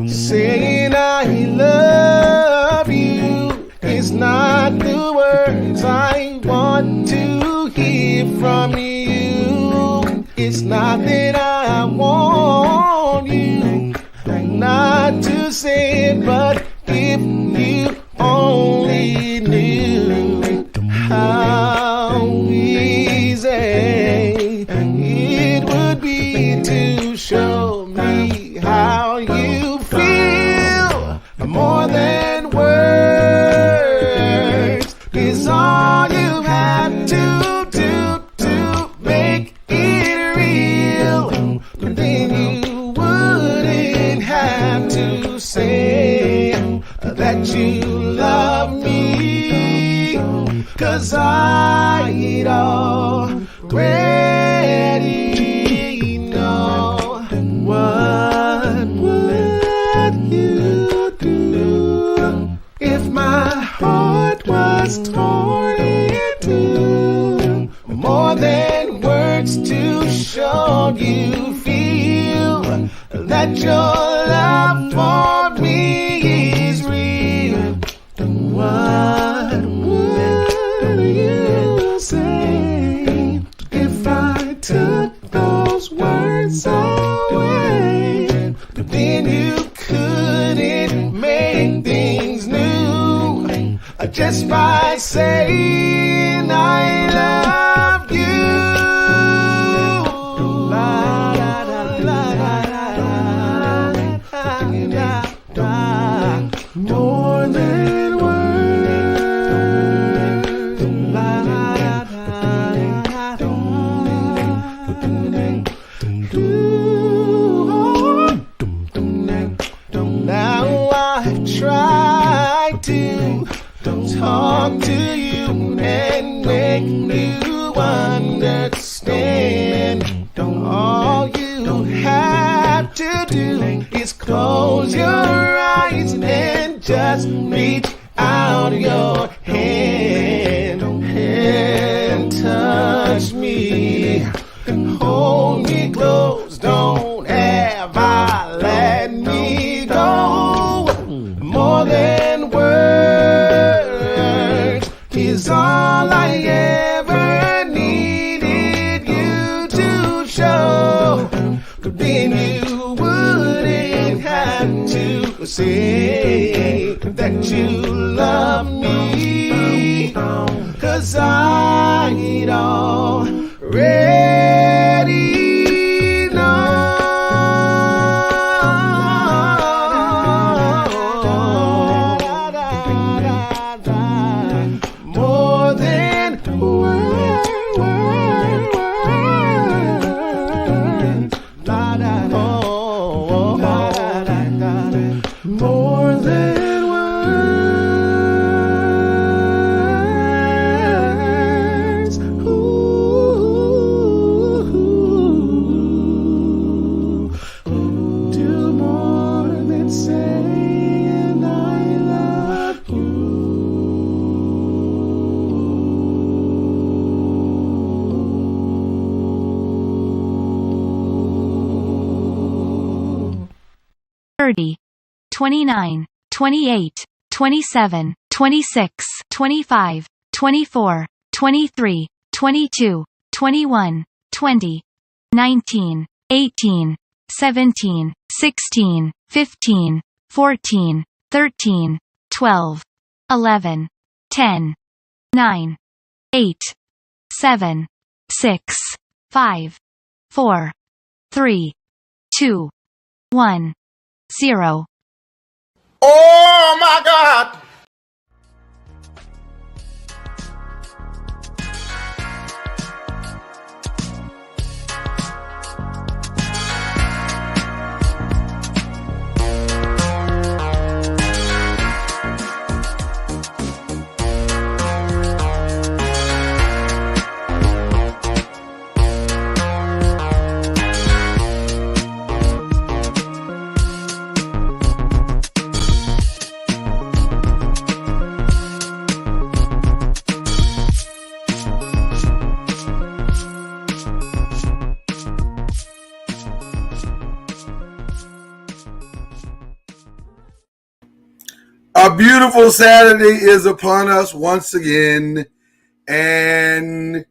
Saying I love you is not the words I want to hear from you. It's not that I want you not to say it, but if you only knew how easy it would be to show me how you feel. More than words is all you have to do to make it real. And then you wouldn't have to say that you love me, 'cause I'd already know. What would you do if my heart was torn in two? More than words to show you feel that your love for me is real. What would you say if I took those words away? But then you couldn't make things new just by saying I love you. La, la, la, la, la, la, la. More than words. La, la, la, la, la. Now I've tried to talk to you and make you understand. All you have to do is close your eyes and just reach out your hand and touch me and hold me close. Don't ever let me go. More than words is all I ever needed you to show. But then you wouldn't have to say that you love me, 'cause I'd already know. More than words. More than words. Do more than saying I love you. $30, $29, $28, $27, $26, $25, $24, $23, $22, $21, $20, $19, $18, $17, $16, $15, $14, $13, $12, $11, $10, $9, $8, $7, $6, $5, $4, $3, $2, $1, $0. Oh my God! beautiful Saturday is upon us once again, and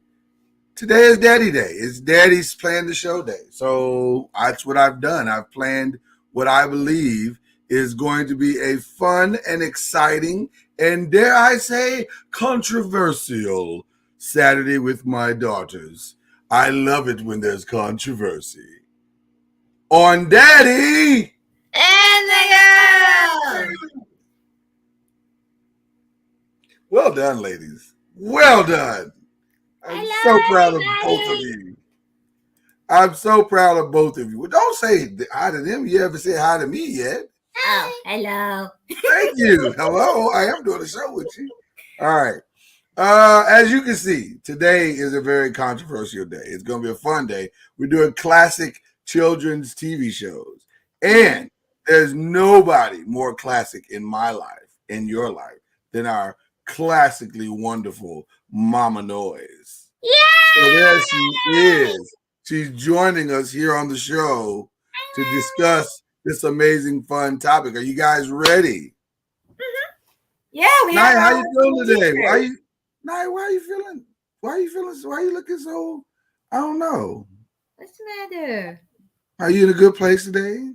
today is Daddy Day. It's Daddy's Plan the Show Day. So that's what I've done. I've planned what I believe is going to be a fun and exciting and, dare I say, controversial Saturday with my daughters. I love it when there's controversy. On Daddy And the girl. Well done, ladies. Well done. I'm so proud of both of you. I'm so proud of both of you. Well, don't say hi to them. You haven't said hi to me yet. Oh, hello. Thank you. Hello. I am doing a show with you. All right. As you can see, today is a very controversial day. It's going to be a fun day. We're doing classic children's TV shows. And there's nobody more classic in my life, in your life, than our classically wonderful Mama Noise. Yeah. So there she is. She's joining us here on the show to discuss this amazing, fun topic. Are you guys ready? Mm-hmm. Yeah, we Naya, have. how you feeling today? Naya, why are you feeling? Why are you looking so? I don't know. What's the matter? Are you in a good place today?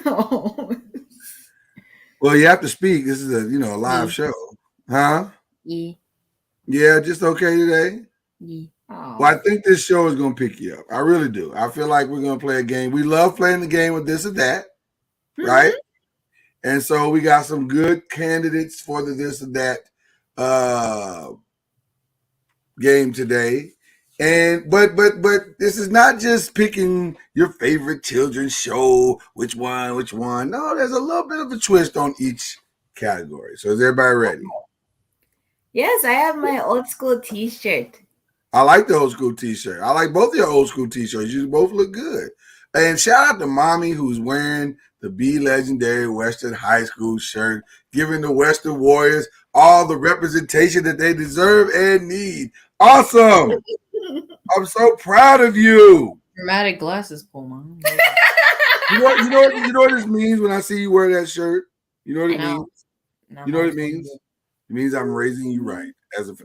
Oh. Well, you have to speak. This is a live show, huh? Yeah. Yeah, just okay today. Yeah. Oh. Well, I think this show is going to pick you up. I really do. I feel like we're going to play a game. We love playing the game with this or that, right? And so we got some good candidates for the this or that game today. And but this is not just picking your favorite children's show, which one. No, there's a little bit of a twist on each category. So is everybody ready? Yes, I have my old school t-shirt. I like the old school t-shirt. I like both of your old school t-shirts. You both look good. And shout out to Mommy, who's wearing the Be Legendary Western High School shirt, giving the Western Warriors all the representation that they deserve and need. Awesome. I'm so proud of you. Dramatic glasses, pull, Mom. You know what this means when I see you wear that shirt? You know what it means? You know what it means? It means I'm raising you right as a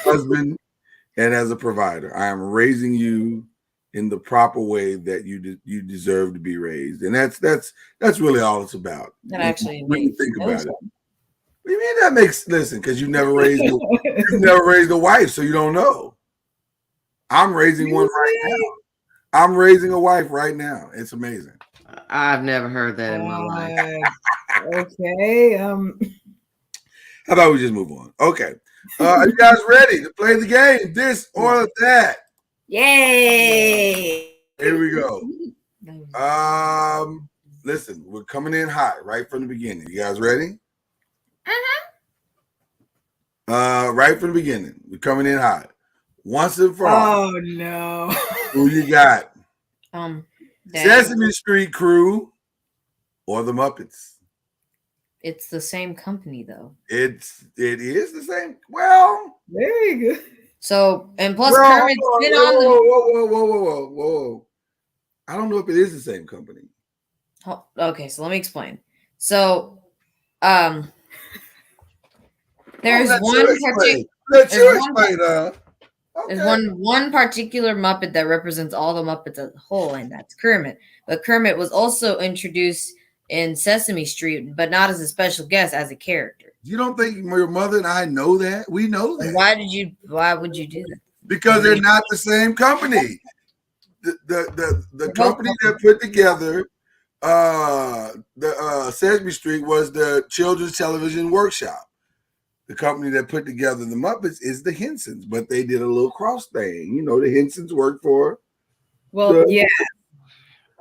husband and as a provider. I am raising you in the proper way that you deserve to be raised, and that's really all it's about. That actually when you makes think no about sense. it. What do you mean that makes listen? Because you never raised a wife, so you don't know. I'm raising one right now. I'm raising a wife right now. It's amazing. I've never heard that in my life. Okay. How about we just move on? Okay. Are you guys ready to play the game? This or that? Yay! Here we go. Listen, we're coming in hot right from the beginning. You guys ready? Right from the beginning, we're coming in hot. Once and for all. Oh no! Who you got? Dad, Sesame Street Crew or the Muppets? it's the same company though. It is the same. Well, Very good. So and plus whoa, Kermit's been on the. whoa. I don't know if it is the same company. Okay, so let me explain. So, there's one particular Muppet that represents all the Muppets as a whole, and that's Kermit. But Kermit was also introduced in Sesame Street, but not as a special guest, as a character. You don't think your mother and I know that? We know that. Why would you do that? Because they're not the same company. The company that put together the Sesame Street was the Children's Television Workshop. The company that put together the Muppets is the Hensons, but they did a little cross thing. You know, the Hensons worked for. Yeah.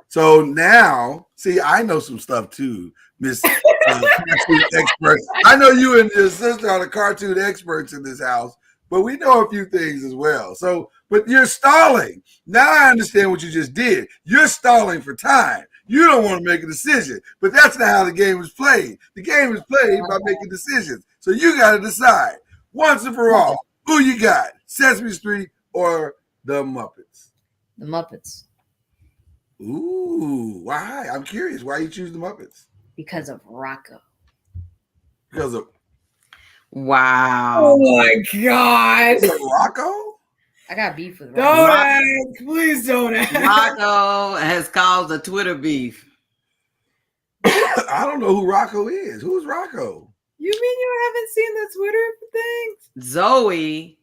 So now, see, I know some stuff too, Miss Cartoon Expert. I know you and your sister are the cartoon experts in this house, but we know a few things as well. So, but you're stalling. Now I understand what you just did. You're stalling for time. You don't want to make a decision, but that's not how the game is played. The game is played by making decisions. So you got to decide once and for all, who you got, Sesame Street or the Muppets? The Muppets. Ooh, why? I'm curious. Why you choose the Muppets? Because of Rocco. Because of Wow. my God. Rocco? I got beef with Don't Rocco. ask. Please don't ask. Rocco has caused a Twitter beef. I don't know who Rocco is. Who's Rocco? You mean you haven't seen the Twitter things? Zoe.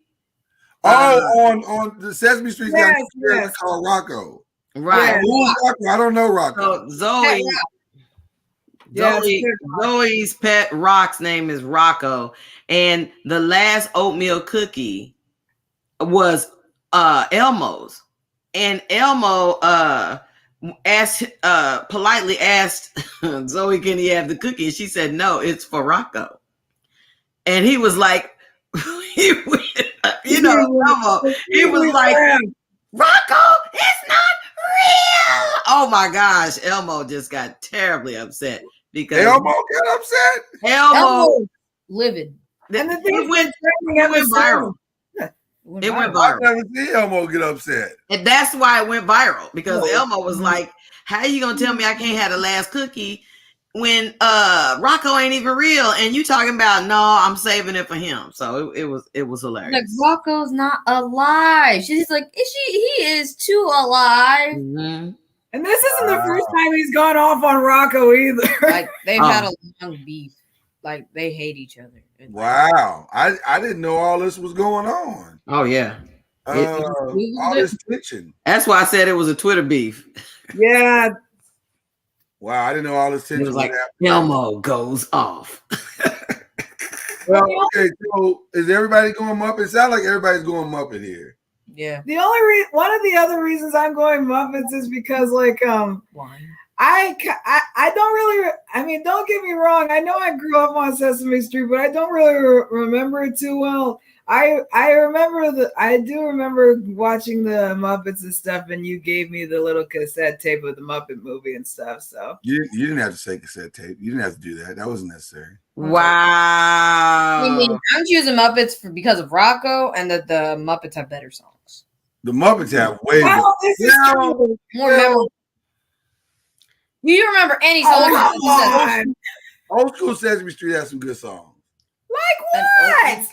On the Sesame Street Yes, guy yes. called Rocco. Right. Who's Rocco? I don't know Rocco. So Zoe. Yes, Zoe's pet rock's name is Rocco, and the last oatmeal cookie was Elmo's, and Elmo politely asked Zoe, "Can he have the cookie?" And she said, "No, it's for Rocco." And he was like, Elmo, he was like, "Rocco, it's not real." Oh my gosh, Elmo just got terribly upset because Elmo got upset. Elmo livid. And the it thing went is, viral. It went I've viral. never seen Elmo get upset. And that's why it went viral, because Oh. Elmo was like, "How you gonna tell me I can't have the last cookie when Rocco ain't even real, and you talking about no, I'm saving it for him." So it was hilarious. Like, Rocco's not alive. She's like, he is too alive. Mhm. and this isn't the first time he's gone off on Rocco either. Like, they've had a long beef. Like, they hate each other. Wow, I didn't know all this was going on. Oh yeah, All this tension. that's why I said it was a Twitter beef. Yeah. Wow, I didn't know all this It tension was was like happening. Elmo goes off. Well, okay, so is everybody going Muppet? It sounds like everybody's going Muppet here. Yeah. The only one of the other reasons I'm going Muppets is because Why? I don't really, I mean, don't get me wrong. I know I grew up on Sesame Street, but I don't really remember it too well. I do remember watching the Muppets and stuff, and you gave me the little cassette tape of the Muppet movie and stuff. So You didn't have to say cassette tape. You didn't have to do that. That wasn't necessary. Wow. I mean, I'm choosing Muppets because of Rocco, and that the Muppets have better songs. The Muppets have way well, this is Yeah. true. More memorable. Do you remember any songs? Oh, come on. Old school Sesame Street has some good songs. Like what?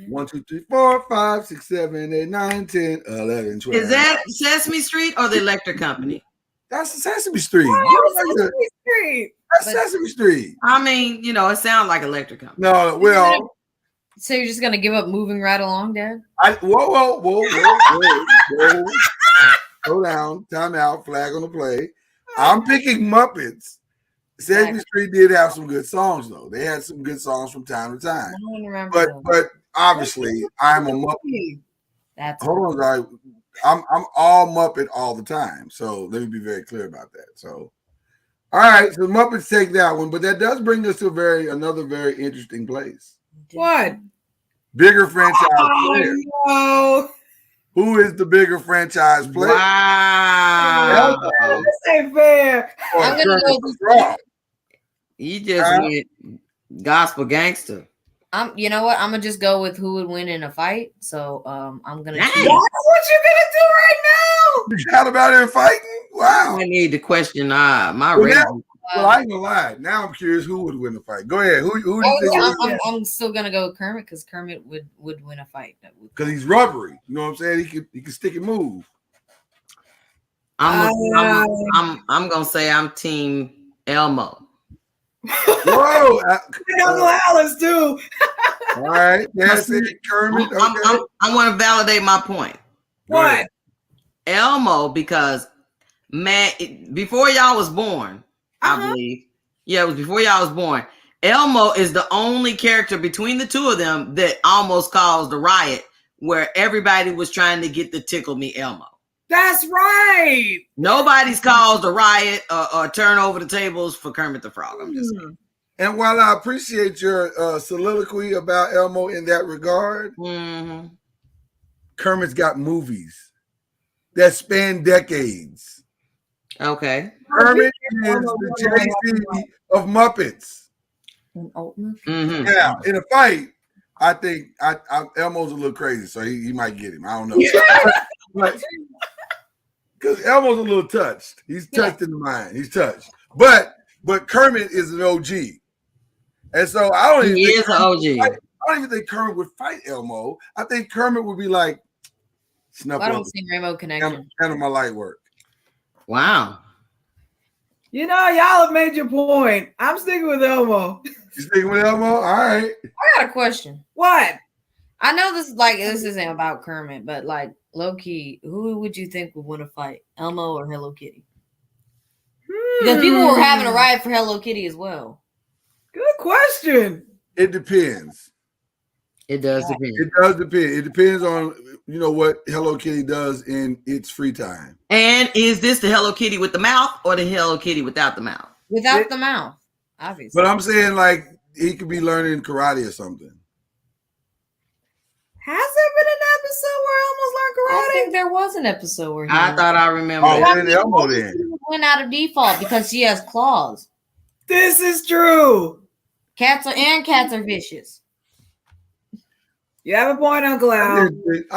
1, 2, 3, 4, 5, 6, 7, 8, 9, 10, 11, 12. Is that Sesame Street or the Electric Company? That's Sesame Street. Oh, Sesame Street. That's But- Sesame Street. I mean, it sounds like Electric Company. No, well, So you're just gonna give up moving right along, Dad? whoa. Slow down. Time out. Flag on the play. I'm picking Muppets. Sesame Street did have some good songs, though. They had some good songs from time to time. I don't remember. But obviously, I'm a Muppet. That's Hold on, guys. I'm all Muppet all the time. So let me be very clear about that. So, all right. So Muppets take that one, but that does bring us to another very interesting place. What? Bigger franchise player. Oh, Who is the bigger franchise player? Wow. no. This ain't fair. Or I'm gonna Kermit go the with- Frog? You just went gospel gangster. You know what? I'm gonna just go with who would win in a fight. So I'm gonna Dang. choose. That's what you're gonna do right now. You got about here fighting? Wow. I need to question my Well, rating. now- Well, I ain't gonna lie. Now I'm curious who would win the fight. Go ahead. Who do you Oh, think? yeah, I'm still gonna go with Kermit because Kermit would win a fight. Because he's rubbery. You know what I'm saying? He can stick and move. I'm gonna say I'm team Elmo. Whoa. Uncle Alice too. All right. That's it. Kermit. Okay. I want to validate my point. Go ahead. What? Elmo, because before y'all was born, I believe. Yeah, it was before y'all was born. Elmo is the only character between the two of them that almost caused a riot where everybody was trying to get the tickle me Elmo. That's right. Nobody's caused a riot or turn over the tables for Kermit the Frog. I'm just saying. And while I appreciate your soliloquy about Elmo in that regard, Mhm. Kermit's got movies that span decades. Okay. Kermit is the Jay-Z of Muppets. Mhm. Now, in a fight, I think Elmo's a little crazy, so he might get him. I don't know. because Elmo's a little touched. He's touched in the mind. He's touched. But Kermit is an OG. And so I don't even think I don't even think Kermit would fight Elmo. I think Kermit would be like, snuff. I don't see Rainbow Connection. Kind of my light work. Wow. You know, y'all have made your point. I'm sticking with Elmo. You sticking with Elmo? All right. I got a question. What? I know this isn't about Kermit, but like low key, who would you think would win a fight, Elmo or Hello Kitty? Because people were having a riot for Hello Kitty as well. Good question. It depends. It does depend. It does depend. It depends on what Hello Kitty does in its free time. And is this the Hello Kitty with the mouth or the Hello Kitty without the mouth? Without the mouth, obviously. But I'm saying like he could be learning karate or something. Has there been an episode where Elmo's learned karate? I think there was an episode where I thought I remember. Oh, that. then Elmo then. Went out of default because she has claws. This is true. Cats are vicious. You have a point, Uncle Al. I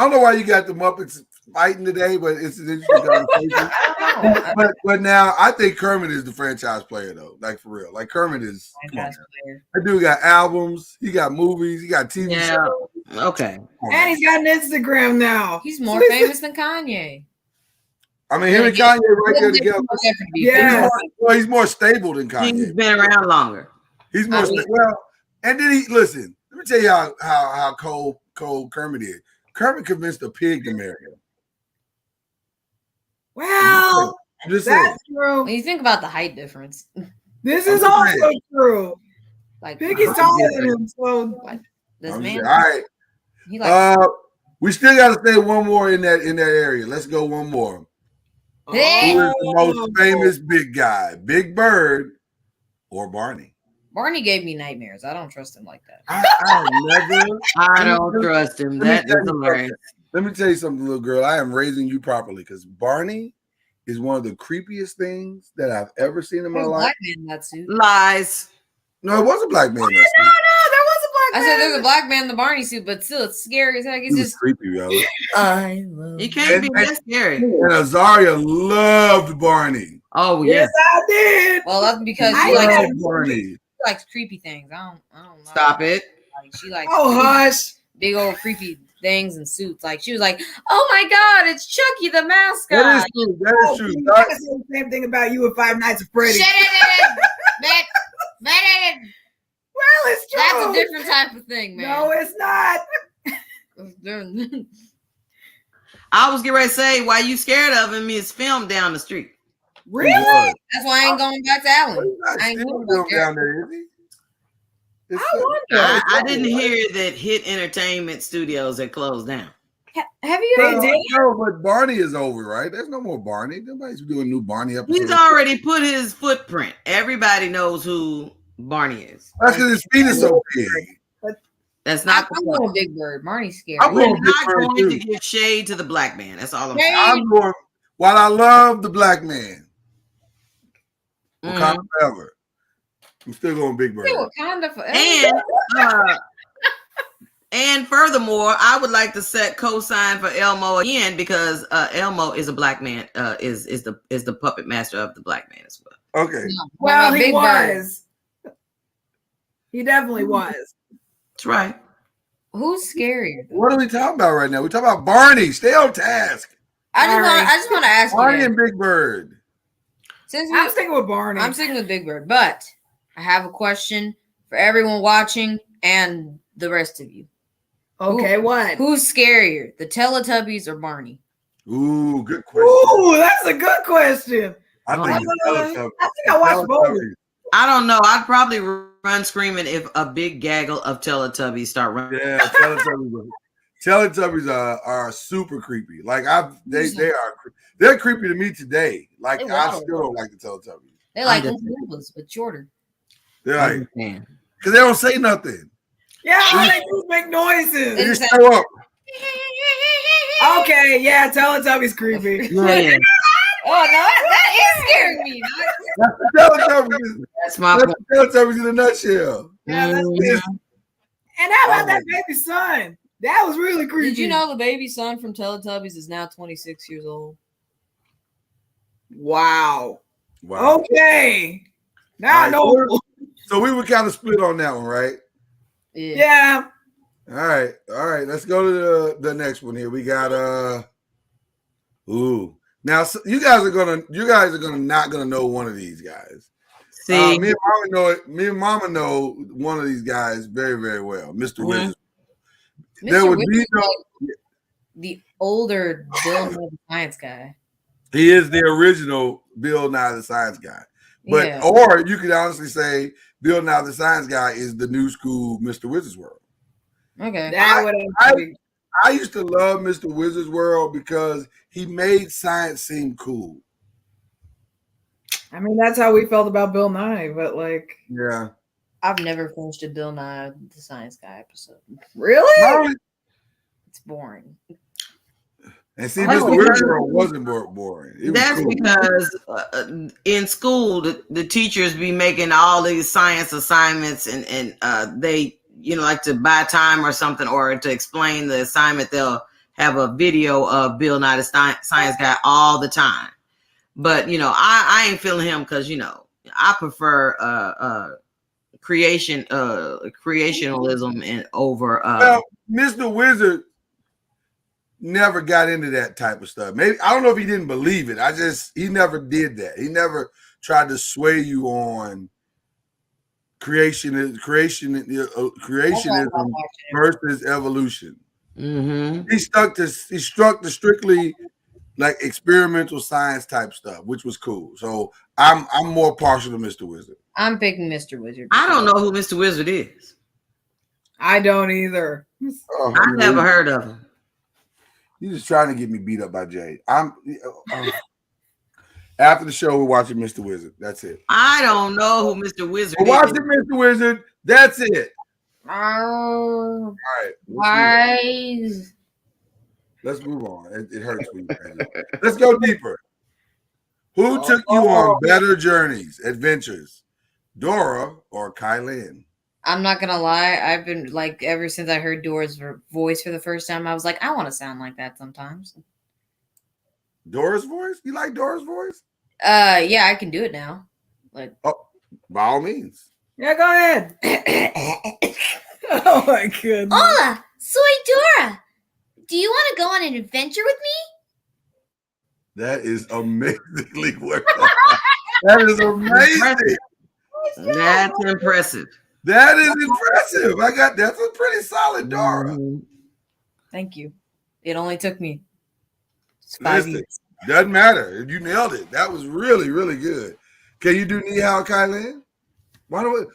don't know why you got the Muppets fighting today, but it's an interesting conversation. but now I think Kermit is the franchise player though. Like for real. Like Kermit is. Franchise player. That dude got albums, he got movies, he got TV shows. Okay. And he's got an Instagram now. He's more famous than Kanye. I mean, him and Kanye right there together. Yeah. He's more stable than Kanye. He's been around longer. He's more well, and then he listen. Let me tell you how cold Kermit is. Kermit convinced a pig to marry him. Well, Just saying. that's true. When you think about the height difference, This is also true. like Piggy's taller than him, so this I'm man, just- all right. he like We still got to say one more in that area. Let's go one more. Hey. Who is the most famous big guy? Big Bird or Barney? Barney gave me nightmares. I don't trust him like that. I don't trust him. That is hilarious. Let me tell you something, little girl. I am raising you properly because Barney is one of the creepiest things that I've ever seen in my There's a life. black man in that suit. Lies. No, it was a black man. No, there was a black I man. said there's a black man in the Barney suit, but still, it's scary as heck. He It's was just creepy, yo. I love. He can't be that scary. And Azaria loved Barney. Oh Yes, yes. I did. Well, that's because I she likes, Loved Barney. creepy things. I don't know. Stop it. Like, she likes Oh, hush. big old creepy things and suits. Like she was like, "Oh my God, it's Chucky the mascot." That is true. That is true. I can say the same thing about you with Five Nights at Freddy's. Shut it, man. Well, it's true. That's a different type of thing, man. No, it's not. I was getting ready to say why you scared of him is filmed down the street. Really? That's why I ain't going back to Allen. I ain't Still going back down there. there, is he? It's I wonder. I didn't hear that Hit Entertainment Studios had closed down. Have you They ever? did. No, but Barney is over, right? There's no more Barney. Nobody's doing new Barney episodes. He's already put his footprint. Everybody knows who Barney is. That's because his feet is so big. That's not I'm the going point. Big Bird. Marnie's scary. I'm We're going Big not Bird, going too. to give shade to the black man. That's all I'm Shade. saying. I'm going. While I love the black man, Mhm. Wakanda forever, I'm still going Big Bird. Hey, Wakanda forever. And furthermore, I would like to set cosign for Elmo again because Elmo is a black man. Is the puppet master of the black man as well. Okay. What Well, about he Big Bird? was. He definitely was. That's right. Who's scarier? What are we talking about right now? We're talking about Barney. Stay on task. I Sorry. just want to ask Barney you. and Big Bird. Since I'm sticking with Barney. I'm sticking with Big Bird, but I have a question for everyone watching and the rest of you. Okay, what? Who's scarier, the Teletubbies or Barney? Ooh, good question. Ooh, that's a good question. I think it's I Teletubbies. think I watched both. Teletubbies. I don't know. I'd probably run screaming if a big gaggle of Teletubbies start running. Yeah, Teletubbies are super creepy. Like they're creepy to me today. Like They I wild. still don't like the Teletubbies. They like I'm Oompa Loompas, but shorter. They're like Man. because they don't say nothing. Yeah, all they do is make They noises. just show up. Okay, yeah, Teletubbies creepy. Yeah, Oh no, that is scaring me. That's the Teletubbies. that's my That's point. the Teletubbies in a nutshell. Yeah, that's Mhm. And how about that baby son? That was really creepy. Did you know the baby son from Teletubbies is now 26 years old? Wow. Wow. Okay. Now I All know. right, so we were kind of split on that one, right? Yeah. All right. Let's go to the next one here. We got now you guys are gonna not gonna know one of these guys. See, Me and Mama know one of these guys very, very well, Mr. Wizard. There Mr. would Wizard be is no. like the older Bill Nye the Science Guy. He is the original Bill Nye the Science Guy, but Yeah. or you could honestly say Bill Nye the Science Guy is the new school Mr. Wizard's World. Okay. That would I used to love Mr. Wizard's World because he made science seem cool. I mean, that's how we felt about Bill Nye, but like, Yeah. I've never finished a Bill Nye the Science Guy episode. really? It's boring. And see, That's Mr. Wizard's because- World wasn't boring. It was that's cool. because in school the teachers be making all these science assignments, and they like to buy time or something, or to explain the assignment, they'll have a video of Bill Nye the Science Guy all the time. But I ain't feeling him because I prefer creationalism and over Well, Mr. Wizard never got into that type of stuff. Maybe I don't know if he didn't believe it. He never did that. He never tried to sway you on creationism versus evolution. Mm-hmm. He struck the strictly like experimental science type stuff, which was cool. So I'm more partial to Mr. Wizard. I'm picking Mr. Wizard. I don't know who Mr. Wizard is. I don't either. Oh, I never heard of him. You're just trying to get me beat up by Jay. After the show, we're watching Mr. Wizard. That's it. I don't know who Mr. Wizard We're watching Mr. Wizard. That's it. Oh, All right. why? Let's move on. It hurts when you say that. Let's go deeper. Who took you on better journeys, adventures, Dora or Kylan? I'm not gonna lie. I've been like, ever since I heard Dora's voice for the first time, I was like, I want to sound like that sometimes. Dora's voice? You like Dora's voice? Yeah, I can do it now. Like, By all means. Yeah, go ahead. Oh my goodness. Hola, soy Dora. Do you want to go on an adventure with me? That is amazingly well. That is amazing. That's impressive. That is impressive. That's a pretty solid Dora. thank you. It only took me 5 Listen, years. doesn't matter. You nailed it. That was really, really good. Can you do Ni Hao Kylan?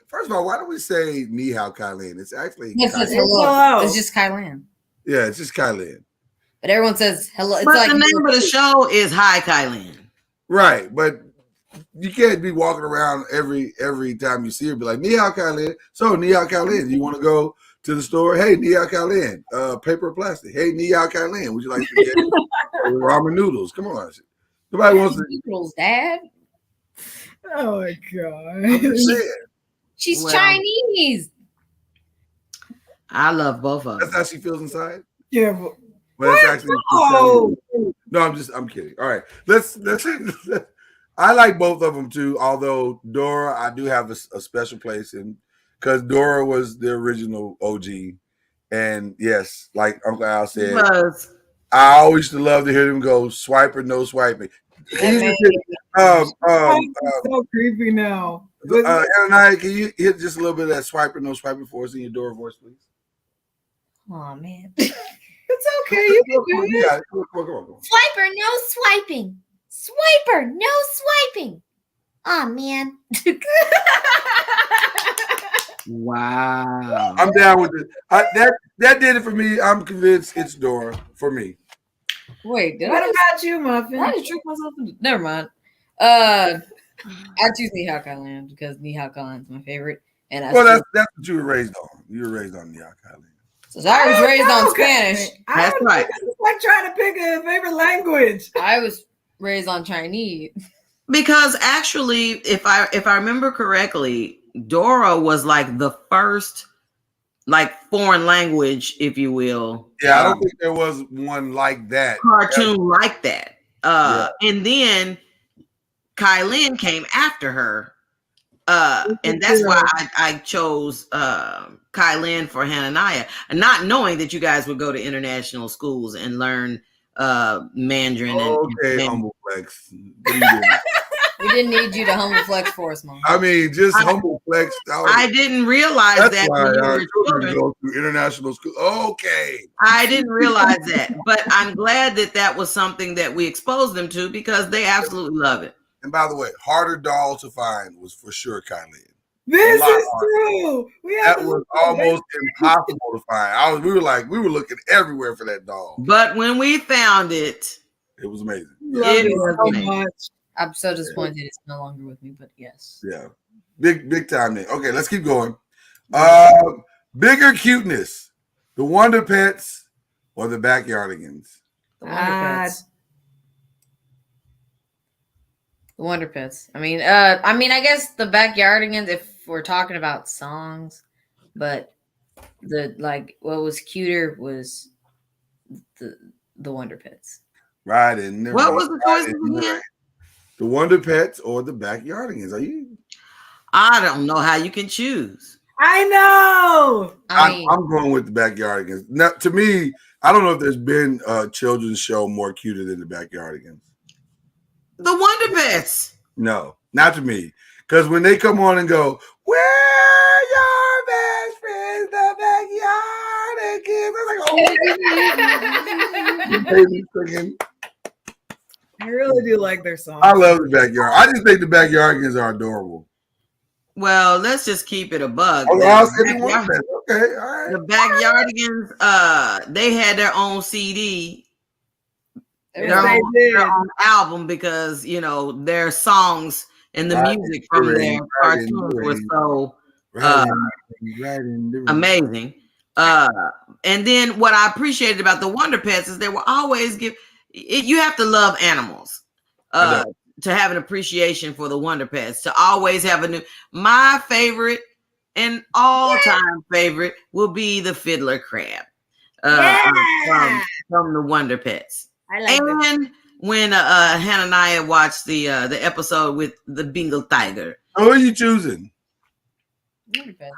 First of all, why do we say Ni Hao Kylan? It's actually It's just Kylan. hello. It's just Kylan. Yeah, it's just Kylan. But everyone says hello. It's But like the name of the show is Hi Kylan. Right, but you can't be walking around every time you see her, be like, Ni Hao Kylan. So, Ni Hao Kylan, you want to go to the store? Hey, Ni Hao Kylan, paper or plastic? Hey, Ni Hao Kylan, would you like to get ramen noodles? Come on. Nobody wants to. noodles, Dad. Oh my I'm god. just saying. She's Well, Chinese. I love both of That's them. how she feels inside. Yeah, but But it's actually oh, no. I'm kidding. All right, let's. I like both of them too. Although Dora, I do have a special place in because Dora was the original OG, and yes, like Uncle Al said, Because I always used to love to hear them go swiper, no swiping. He used to say, so creepy now. Ananias, can you hit just a little bit of that swiper, no swiping for us in your Dora voice, please? Oh man. It's okay. You can do it. Yeah, come on. Swiper, no swiping. Swiper, no swiping. Aw, man. wow. I'm down with it. That did it for me. I'm convinced it's Dora for me. Wait, did What I about you, Muffin? I just trick myself into never mind. I choose Ni Hao Kylan because Ni Hao Kylan's my favorite. And Well, that's what you were raised on. You were raised on Ni Hao Kylan. so I was raised on Okay. Spanish. That's right. It's like trying to pick a favorite language. I was raised on Chinese. Because actually, if I remember correctly, Dora was like the first like foreign language, if you will. Yeah, I don't think there was one like that. Cartoon like that. And then Kylie came after her. And that's why I chose Kylie for Hananiah, not knowing that you guys would go to international schools and learn Mandarin. Okay, and humble flex. What are you doing? We didn't need you to humble flex for us, Mom. I mean, just humble flex. I didn't realize That's that why when you our were children children. go through international school. Okay. I didn't realize that, but I'm glad that was something that we exposed them to because they absolutely love it. And by the way, harder doll to find was for sure Kylie. This A lot is harder. true. That was almost impossible to find. We were looking everywhere for that doll. But when we found it, It was amazing. Love it it was so amazing. much. I'm so disappointed it's no longer with me, but yes. Yeah. Big time then. Okay, let's keep going. Bigger cuteness. The Wonder Pets or the Backyardigans? The Wonder Pets. The Wonder Pets. I mean, I guess the Backyardigans if we're talking about songs, but what was cuter was the Wonder Pets. Right in there. What was the choice again? The Wonder Pets or the Backyardigans? I don't know how you can choose. I know. I'm going with the Backyardigans. Now, to me, I don't know if there's been a children's show more cuter than the Backyardigans. The Wonder Pets. No, not to me. Because when they come on and go, "We're your best friends, the Backyardigans," I'm like, "Oh." I really do like their song. I love the Backyard. I just think the Backyardigans are adorable. Well, let's just keep it a bug. Oh, I'll say the Wonder Pets. Okay, all right. The Backyardigans, they had their own CD, their own album because their songs and the music from their cartoons were so amazing. And then what I appreciated about the Wonder Pets is they were always you have to love animals to have an appreciation for the Wonder Pets, to always have my favorite and all-time favorite will be the Fiddler Crab from the Wonder Pets. I like and when Hananiah watched the episode with the Bengal Tiger. Who are you choosing? Wonder Pets.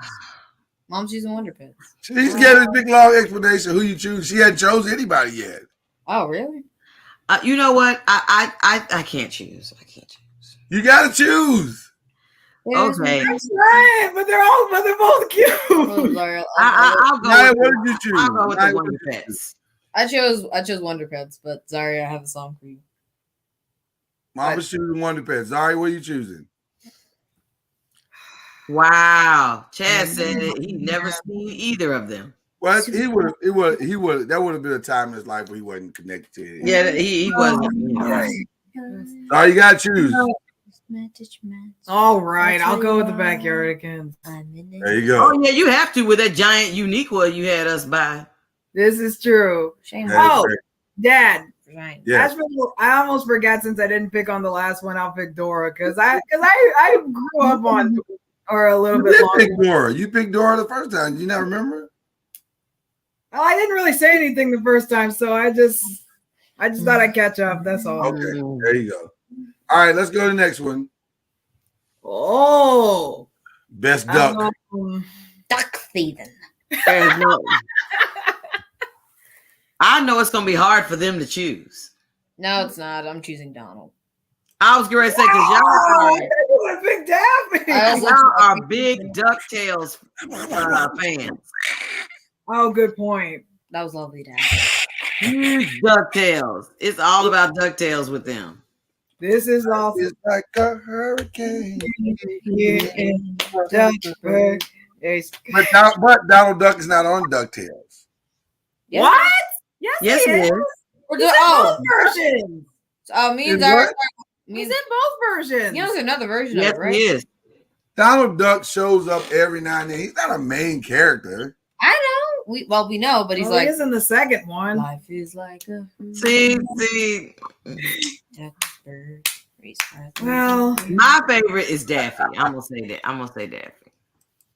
Mom's choosing Wonder Pets. She's getting a big long explanation who you choose. She hadn't chosen anybody yet. Oh, really? You know what? I can't choose. I can't choose. You gotta choose. Okay. That's right, but they're both cute. I'll go. Naya, what did you choose? I'll go with the Wonder Pets. I chose Wonder Pets, but Zaria, I have a song for you. Mama's choosing Wonder Pets. Zari, what are you choosing? Wow. Chad said he never seen either of them. Well, he would. That would have been a time in his life where he wasn't connected to it. Yeah, he wasn't. All right, you gotta choose. All right, I'll go with the Backyardigans. There you go. Oh yeah, you have to with that giant Uniqua you had us buy. This is true. Shame. That is Oh, great. Dad. Right. Yeah. I almost forgot since I didn't pick on the last one. I'll pick Dora because I grew up on or a little You bit did longer. pick Dora. You picked Dora the first time. Did you not remember? Well, I didn't really say anything the first time, so I just thought I'd catch up. That's all. Okay, there you go. All right, let's go to the next one. Oh, Best duck. Duck thieving. There's no. I know it's gonna be hard for them to choose. No, it's not. I'm choosing Donald. I was going to say because I want to pick Daphne. y'all are big DuckTales fans. Oh, good point. That was lovely to have. Huge DuckTales. It's all about DuckTales with them. This is all. It's like a hurricane. But But Donald Duck is not on DuckTales. Yeah. what? Yes, Yes, he it is. is. We're He's doing, in both versions. me and Is Zaria. what? He's in both versions. You know, there's another version Yes, of it, right? he is. Donald Duck shows up every now and then. He's not a main character. I know. We know, but he's Well, like, he is in the second one. life is like a See. duck bird. Well, My favorite is Daffy. I'm gonna say Daffy.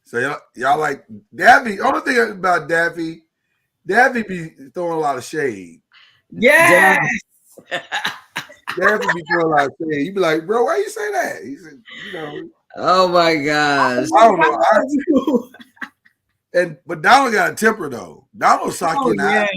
So y'all like Daffy. Only thing about Daffy be throwing a lot of shade. yes. Daffy be doing a lot of saying. You be like, bro, why you say that? He said, you know. Oh my gosh. I don't know. But Donald got a temper though. Donald sock you in the eye.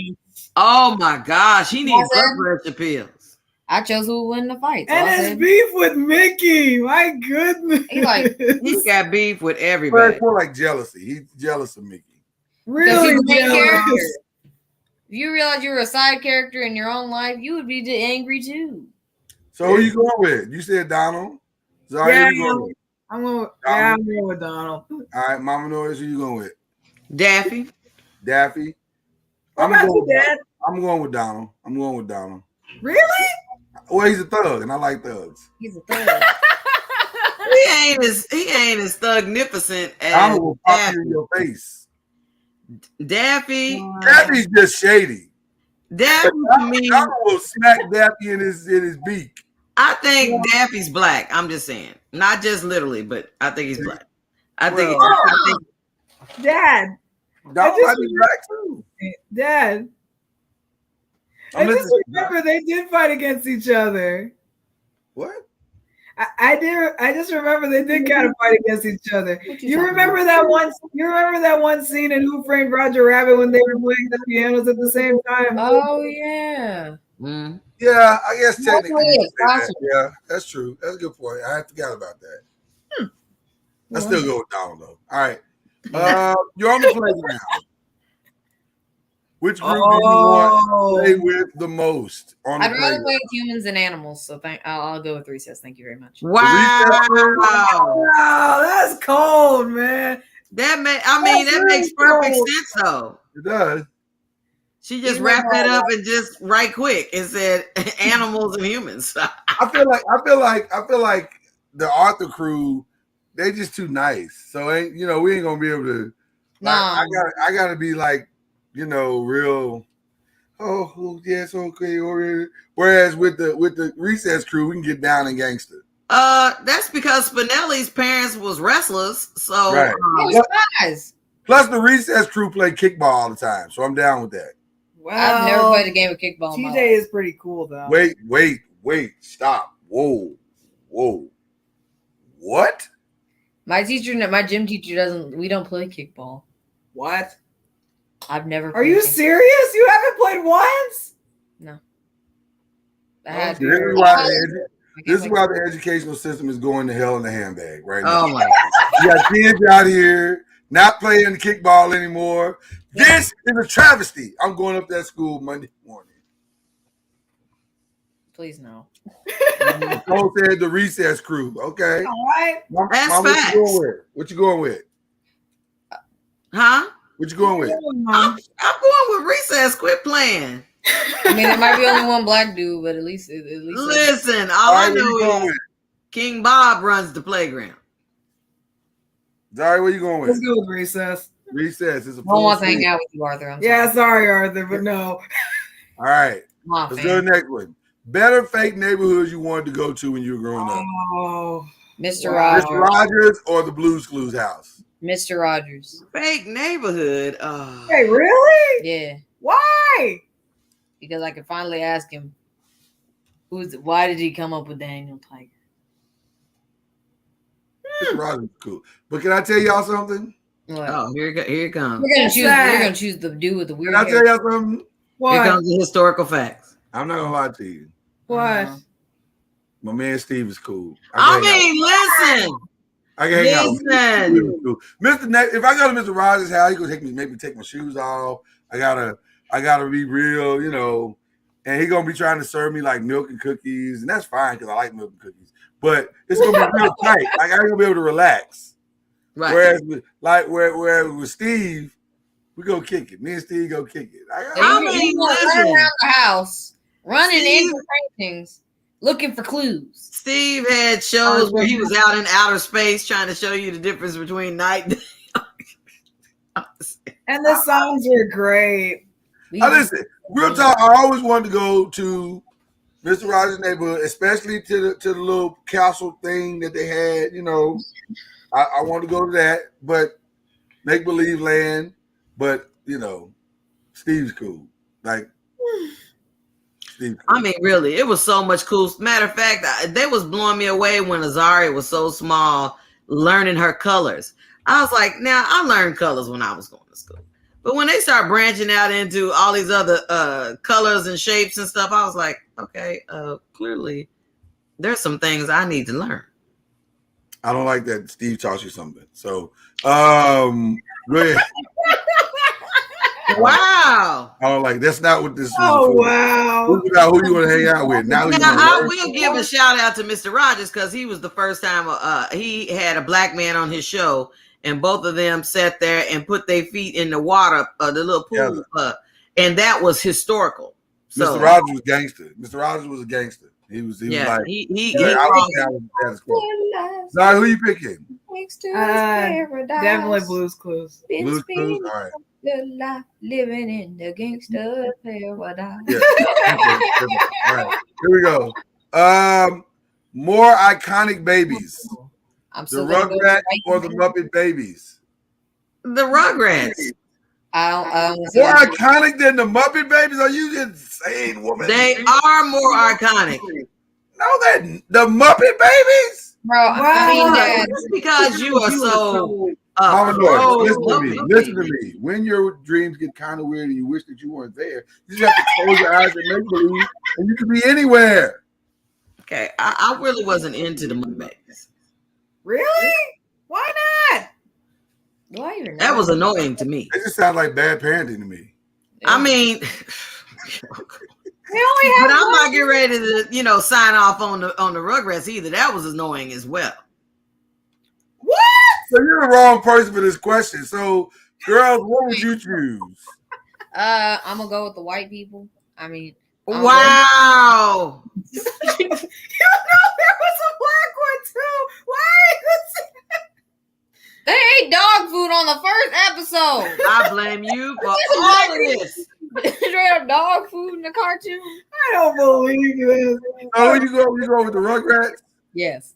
Oh my gosh. He needs That's blood pressure pills. I chose who would win the fight. And his beef with Mickey. My goodness. He like He's got beef with But everybody. it's more like jealousy. He's jealous of Mickey. really he's the main jealous. character. If you realize you were a side character in your own life, you would be angry too. So who you going with? You said Donald. Zari, Yeah, who you going with? I'm going with Donald. All right, Mama Noise, who you going with? Daffy. Daffy. What about you, Dad? I'm going with Donald. I'm going with Donald. Really? Well, he's a thug, and I like thugs. He's a thug. He ain't as thugnificent as Donald will pop you Daffy. in your face. Daffy. Daffy's just shady. Daffy to me, Donald will smack Daffy in his beak. I think Daffy's black. I'm just saying. Not just literally, but I think he's black. I think Dad. Donald might be black too. Dad. I just remember they did fight against each other. What? I did. I just remember they did kind of fight against each other. You remember that one? You remember that one scene in Who Framed Roger Rabbit when they were playing the pianos at the same time? Oh yeah. Mm. Yeah, I guess technically. Yeah, you can say that. Yeah, that's true. That's a good point. I forgot about that. I still go with Donald though. All right. You're on the playground. Which group do you want to play with the most on the I'd rather playground? play with humans than animals, so I'll go with recess. Thank you very much. Wow. Wow, that's cold, man. That makes perfect sense though. It does. She just wrapped that up and just right quick and said animals and humans. I feel like the Arthur crew, they just too nice. So we ain't gonna be able to. Like, I gotta be like, real. Oh yes, okay. Whereas with the recess crew, we can get down and gangster. That's because Spinelli's parents was wrestlers, so Right. Guys, Plus the recess crew play kickball all the time, so I'm down with that. Well, I've never played a game of kickball. in my TJ life. is pretty cool though. Wait, stop. Whoa. What? My gym teacher doesn't. We don't play kickball. What? I've never. Are you serious? You haven't played once? No. I had This is why the educational system is going to hell in a handbag right now. oh my God. You got kids out here not playing kickball anymore. This is a travesty. I'm going up to that school Monday morning. Please no. Cole said the recess crew. Okay. All right. That's Mom, facts. what you going with? Huh? What you going with? I'm going with recess. Quit playing. I mean, there might be only one black dude, but at least. Listen, All all I right, what you know going is with? King Bob runs the playground. Zari, where you going with? Let's go with recess. Recess is a No one full wants to seat. hang out with you, Arthur. I'm Yeah, sorry, Arthur, but no. All right. Come on, Let's fam. go to the next one. Better fake neighborhoods you wanted to go to when you were growing up. Oh, Mr. Wow. Rogers. Mr. Rogers or the Blues Clues house? Mr. Rogers. Fake neighborhood. hey, really? Yeah, Why? because I could finally ask him, why did he come up with Daniel Tiger? Mr. Rogers is cool. But can I tell y'all something? What? Oh, here it comes. We're gonna What's choose. that? We're gonna choose the dude with the weird Can I hair. tell y'all something? Here What? comes the historical facts. I'm not gonna lie to you. What? My man Steve is cool. I can hang out. mean, listen. I can hang out with him. Listen. Steve is cool. If I go to Mr. Rogers' house, he gonna maybe take my shoes off. I gotta be real, and he gonna be trying to serve me like milk and cookies, and that's fine because I like milk and cookies. But it's gonna be real tight. Like I ain't gonna be able to relax. Right. Whereas with Steve, we go kick it. Me and Steve go kick it. I mean, you wanna listen. run around the house, running Steve- into paintings, looking for clues. Steve had shows where he was out in outer space trying to show you the difference between night and day. And the songs were great. Listen, real talk. I always wanted to go to Mr. Rogers' neighborhood, especially to the little castle thing that they had. I want to go to that, but make believe land. But Steve's cool. Like Steve. I mean, really, it was so much cool. Matter of fact, they was blowing me away when Azaria was so small, learning her colors. I was like, now I learned colors when I was going to school. But when they start branching out into all these other colors and shapes and stuff, I was like, okay, clearly there's some things I need to learn. I don't like that Steve taught you something. So, go ahead. Wow. I don't like that's not what this is. Oh for. wow. Who you want to hang out with? Now I will give a shout out to Mr. Rogers because he was the first time he had a black man on his show, and both of them sat there and put their feet in the water, the little pool, and that was historical. So Mr. Rogers was gangster. Mr. Rogers was a gangster. He was like I don't think I was status quo. Sorry, who you picking? Definitely Blue's Clues. Blue's Clues? All right. Good life living in the gangster paradise. Yeah. All right. Here we go. More iconic babies. I'm The still gonna go Rugrats with or the Muppet Babies? the Rugrats. I More iconic than the Muppet Babies? Are you insane, woman? They are more iconic. No, that the Muppet Babies? bro. I mean, Dad, Just because you are so Mama Doris, listen to me. Muppet Listen to Babies. me. When your dreams get kind of weird and you wish that you weren't there, you just have to close your eyes and make believe, and you can be anywhere. Okay, I really wasn't into the Muppet Babies. Really? Why not? why you're That was annoying to me. It just sounds like bad parenting to me. I mean, They only but have I'm not getting ready to, sign off on the Rugrats either. That was annoying as well. what? So you're the wrong person for this question. So, girls, what would you choose? I'm gonna go with the white people. I mean, Wow. You know there was a black one too. Why are you saying they ate dog food on the first episode. I blame you for all of this. Straight up dog food in the cartoon. I don't believe this. Oh, you go with the Rugrats? Yes.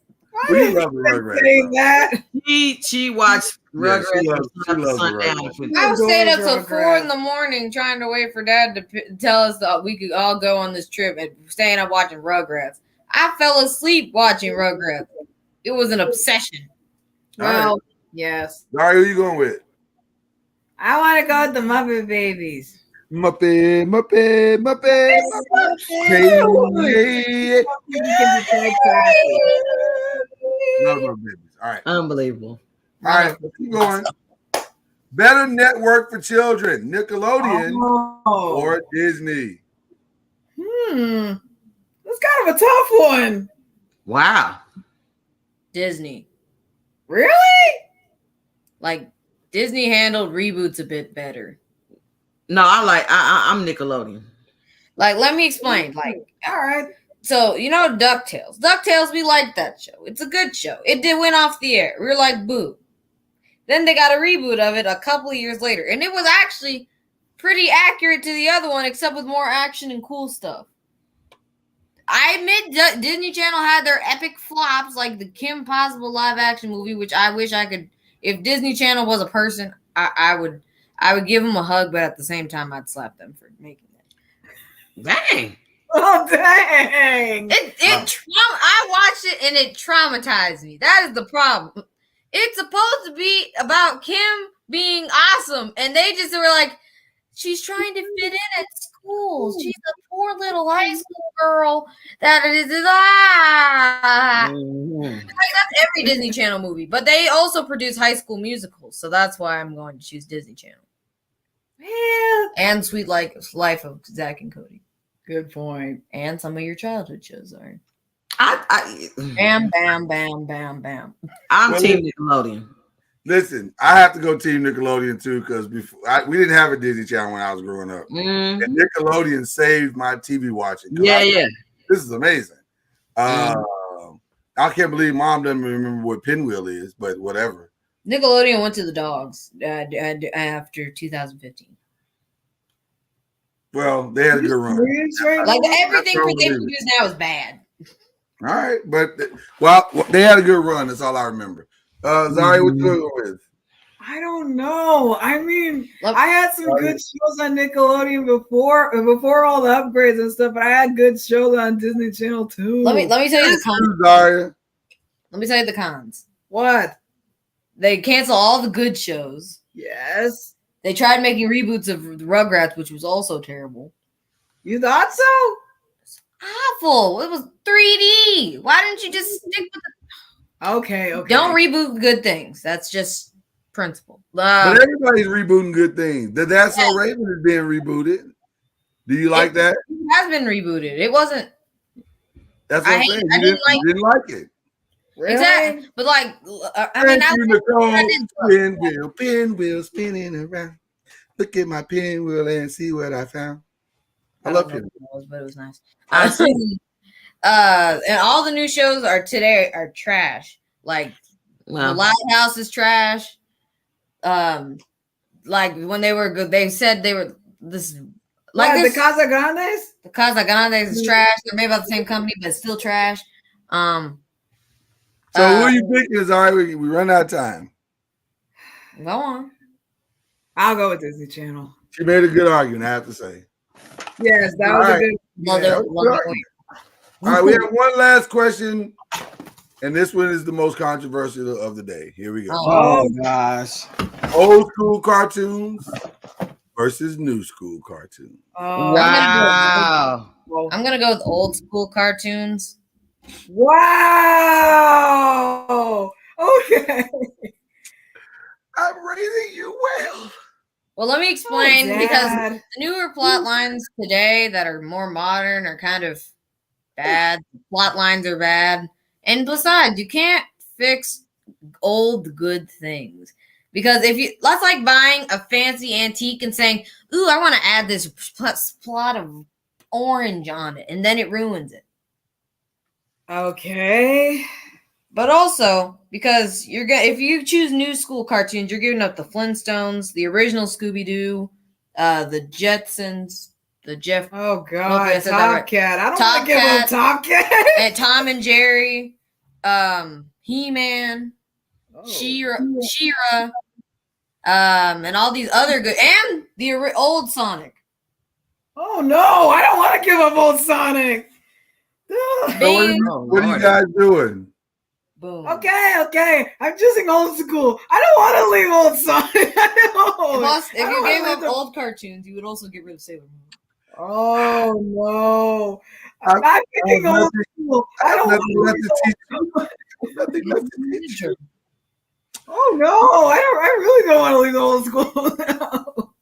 Well, you love the Rugrats. Saying that. She watched Yeah, Rugrats she loves from the sundown. Rugrats. I was Adore staying up till Rugrats. 4 a.m. trying to wait for Dad to tell us that we could all go on this trip and staying up watching Rugrats. I fell asleep watching Rugrats. It was an obsession. Well, yes. All right, who you going with? I want to go with the Muppet Babies. Muppet. Hey, no, Muppet Babies. All right. Unbelievable. All right, let's keep going. Better network for children, Nickelodeon Oh. or Disney? That's kind of a tough one. Wow. Disney. Really? Like, Disney handled reboots a bit better. No, I'm Nickelodeon. Like, let me explain. Like, All right. so, DuckTales. DuckTales, we liked that show. It's a good show. It went off the air. We were like, boo. Then they got a reboot of it a couple of years later. And it was actually pretty accurate to the other one, except with more action and cool stuff. I admit Disney Channel had their epic flops, like the Kim Possible live action movie, which I wish I could. If Disney Channel was a person, I would give them a hug, but at the same time, I'd slap them for making it. Dang. Oh, dang. I watched it and it traumatized me. That is the problem. It's supposed to be about Kim being awesome, and they just were like, she's trying to fit in at school. She's a poor little high school girl that is Mhm. that's every Disney Channel movie. But they also produce High School Musicals, so that's why I'm going to choose Disney Channel. Man. And Sweet Life of Zach and Cody. Good point. And some of your childhood shows are. I Bam, bam, bam, bam, bam. I'm Well, Team Nickelodeon. Listen, I have to go Team Nickelodeon too because we didn't have a Disney Channel when I was growing up, Mhm. and Nickelodeon saved my TV watching. 'Cause Yeah. This is amazing. I can't believe Mom doesn't remember what Pinwheel is, but whatever. Nickelodeon went to the dogs after 2015. Well, they had a good run. Like everything That's they what it is. produce now is bad. All right, but they had a good run. That's all I remember. Zari, what you going with? I don't know. I mean, Look- I had some good shows on Nickelodeon before all the upgrades and stuff, but I had good shows on Disney Channel too. Let me tell you the cons. Zaria. Let me tell you the cons. What? They cancel all the good shows. Yes. They tried making reboots of Rugrats, which was also terrible. You thought so? Awful. It was 3D. Why didn't you just stick with the Okay. Don't reboot good things. That's just principle. But everybody's rebooting good things. The That's So Raven is being rebooted. Do you like that? It has been rebooted. It wasn't That's what I'm saying. I You didn't like it. Really? exactly. But like, I mean, Thank you, Nicole. I Pinwheel spinning around. Look at my pinwheel and see what I found. I love don't know pinwheel. what it was, but it was nice. And all the new shows are trash. Like the Lighthouse is trash. Like when they were good, they said they were this. Like What, this, the Casa Grandes? the Casa Grandes is trash. They're made by the same company, but still trash. So who are you thinking is all right? We run out of time. Go on. I'll go with Disney Channel. She made a good argument, I have to say. Yes, that All was right. a good. Well, Yeah, all right, we have one last question, and this one is the most controversial of the day. Here we go. Oh gosh. Old school cartoons versus new school cartoons. Oh, Wow. I'm gonna go with old school cartoons. Wow. Okay. I'm raising you well. Well, let me explain because Dad. the newer plot lines today that are more modern are kind of bad. Plot lines are bad. And besides, you can't fix old good things. Because that's like buying a fancy antique and saying, ooh, I want to add this plot of orange on it, and then it ruins it. Okay. But also, because if you choose new school cartoons, you're giving up the Flintstones, the original Scooby-Doo, the Jetsons, the Jeff Oh Okay, I God, said that Top right. Cat. I don't Top want to give Cat. up Top Cat. and Tom and Jerry, He-Man, Oh. She-Ra, and all these other good, and the old Sonic. Oh no, I don't want to give up old Sonic. So what are you guys doing? Boom. Okay. I'm choosing old school. I don't want to leave old Sonic. I don't. Plus, if I you don't gave wanna up leave the- old cartoons, you would also get rid of Sailor Moon. Oh no. I- I'm picking I have old school. I don't Nothing want left to to teach you. Nothing left to teach you. Oh no, I really don't want to leave the old school now.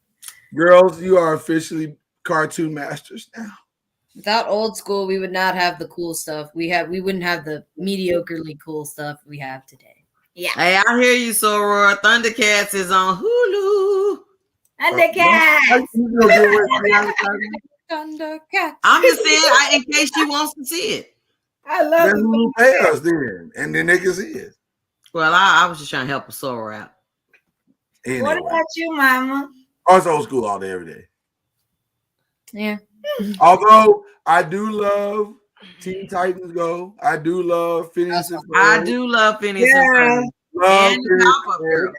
Girls, you are officially cartoon masters now. Without old school, we would not have the cool stuff. We wouldn't have the mediocrely cool stuff we have today. Hey, I hear you, Soror. Thundercats is on Hulu. And the cat. Thundercats. I'm just saying, in case she wants to see it. I love Then who the pay us then, and then they can see it. Well, I was just trying to help a Soror out. Anyway. What about you, Mama? Also old school all day, every day. Yeah. Although I do love Teen Titans Go. I do love Phineas and I Ferb. do love Phineas Yeah. and Ferb. Love And Phineas Powerpuff and Ferb. Girls.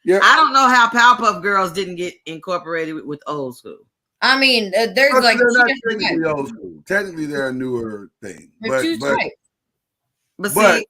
Yeah. I don't know how Powerpuff Girls didn't get incorporated with old school. I mean, there's But like they're two not different technically types. old school. Technically, they're a newer thing. There's two But types. But But- see,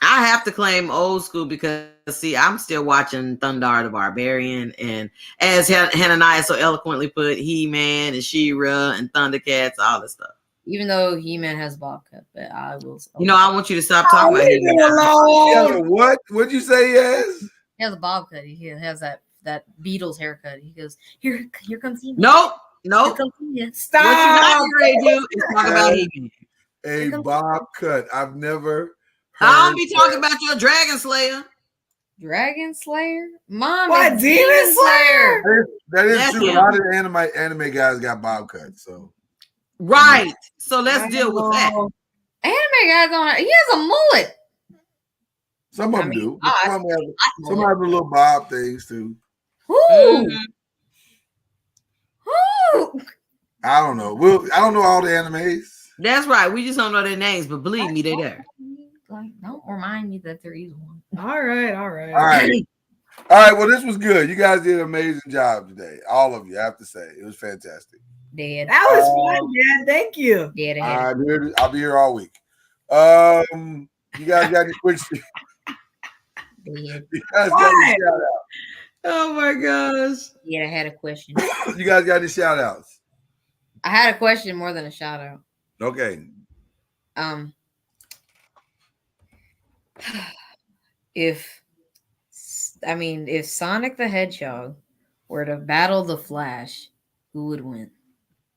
I have to claim old school because see, I'm still watching Thundar the Barbarian, and as Hananiah so eloquently put, He-Man and She-Ra and Thundercats, all this stuff. Even though He-Man has a bob cut, but I will. You know, I want you to stop talking about Leave it He-Man. yeah, alone. what? What'd you say, yes? He has a bob cut. He has that Beatles haircut. He goes, here comes He-Man. Nope. Here What comes He-Man. you're not Stop. going to do is talk about He-Man. A bob cut. I've never I heard don't be talking about your Dragon Slayer. Dragon Slayer? Mom, What, it's Demon Slayer? that is That's true. him. A lot of the anime guys got bob cuts. So Right. So let's deal with that. Anime guy don't. He has a mullet. some of I them mean, do. But I- some have the little bob things too. Who? Mhm. Who? I don't know. I don't know all the animes. That's right. We just don't know their names, but believe me, they're there. Like, don't remind me that there is one. All right. All right. All right, well, this was good. You guys did an amazing job today. All of you, I have to say. It was fantastic. Dead. That was fun, Dad. Thank you. Dead ahead. I'll be here all week. You guys got any quick Dead. You guys got any shout outs? Oh my gosh. Yeah, I had a question. You guys got any shout outs? I had a question more than a shout out. Okay. If Sonic the Hedgehog were to battle the Flash, who would win?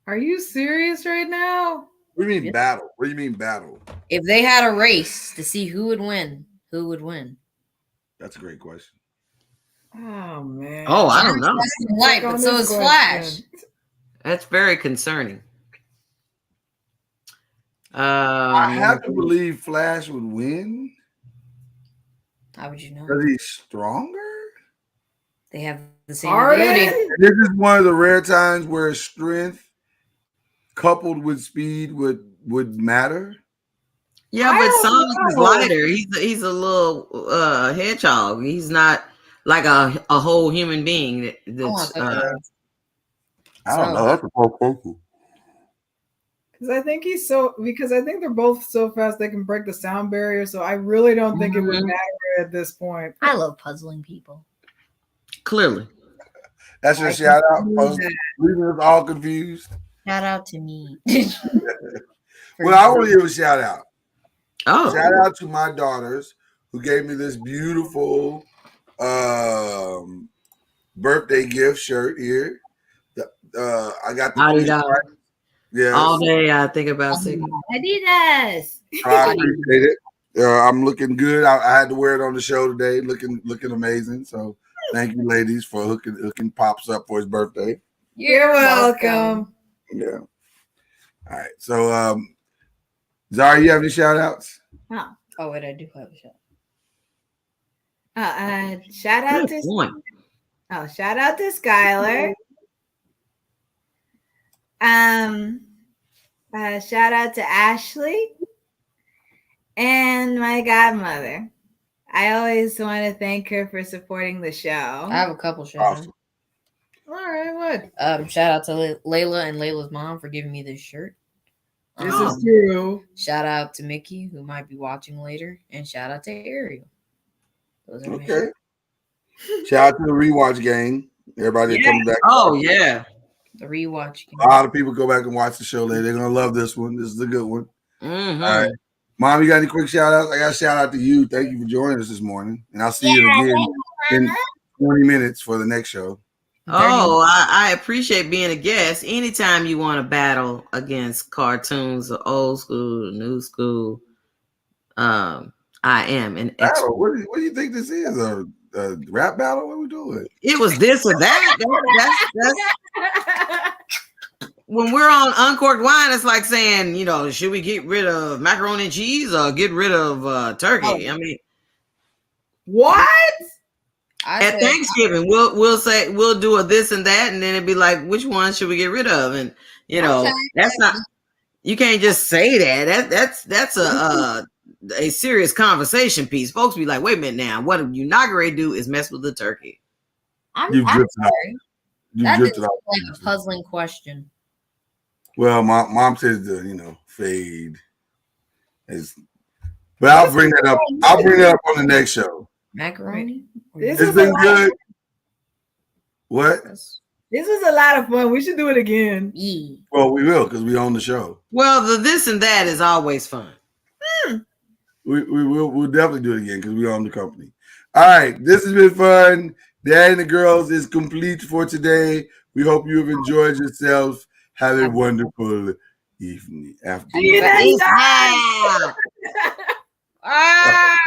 Are you serious right now? What do you mean battle? What do you mean battle? If they had a race to see who would win, who would win? That's a great question. Oh man. Oh, I don't know. Light, but so is Flash. That's very concerning. I have to believe Flash would win. How would you know? Because he's stronger? They have the same Are ability. they? This is one of the rare times where strength coupled with speed would matter. Yeah, I but don't Sonic is know. lighter. He's a little hedgehog. He's not like a whole human being. That's I don't know. That's a poor question. Because I think they're both so fast they can break the sound barrier. So I really don't think it would Mhm. matter at this point. I love puzzling people. clearly. That's your I shout out. can Post, do that. leaving us all confused. Shout out to me. Well, I want to give a shout out. Oh, Shout out to my daughters who gave me this beautiful birthday gift shirt here. I got the Adidas. yes. All day I think about Sigma. Adidas. I appreciate it. I'm looking good. I had to wear it on the show today, looking amazing. So thank you, ladies, for hooking Pops up for his birthday. You're welcome. Yeah. All right. So Zara, you have any shout outs? Oh, wait, I do have a shout. Shout out Good to point. shout out to Skylar. Shout out to Ashley and my godmother. I always want to thank her for supporting the show. I have a couple shout outs. Awesome. All right, what? Shout out to Layla and Layla's mom for giving me this shirt. This is true. Shout out to Mickey, who might be watching later, and shout out to Ariel. Those are my Okay. Shout out to the rewatch gang. Everybody that comes back. Oh yeah. the rewatch. A lot of people go back and watch the show later. They're gonna love this one. This is a good one. Mhm. All right. Mom, you got any quick shout outs? I got a shout out to you. Thank you for joining us this morning. And I'll see you again in 20 minutes for the next show. Oh, I appreciate being a guest. Anytime you want to battle against cartoons or old school, new school, I am an expert. Battle? What do you think this is? A rap battle? What are we doing? It was this or that. That's when we're on Uncorked Wine, it's like saying, should we get rid of macaroni and cheese or get rid of turkey? I mean, What? at Thanksgiving, we'll say we'll do a this and that, and then it'd be like, which one should we get rid of? And that's not. You can't just say that. That's a serious conversation piece. Folks be like, wait a minute now. What you're not going to do is mess with the turkey. I'm drifted sorry. That is drifted off. like a puzzling question. Well, my mom says the fade is, but I'll bring that up. I'll bring it up on the next show. Macaroni? This It's is been good. What? This was a lot of fun. We should do it again. Yeah. Well, we will because we own the show. Well, the this and that is always fun. We'll definitely do it again because we own the company. All right, this has been fun. Dad and the girls is complete for today. We hope you have enjoyed yourselves. Have a wonderful evening. See you next time. Ah!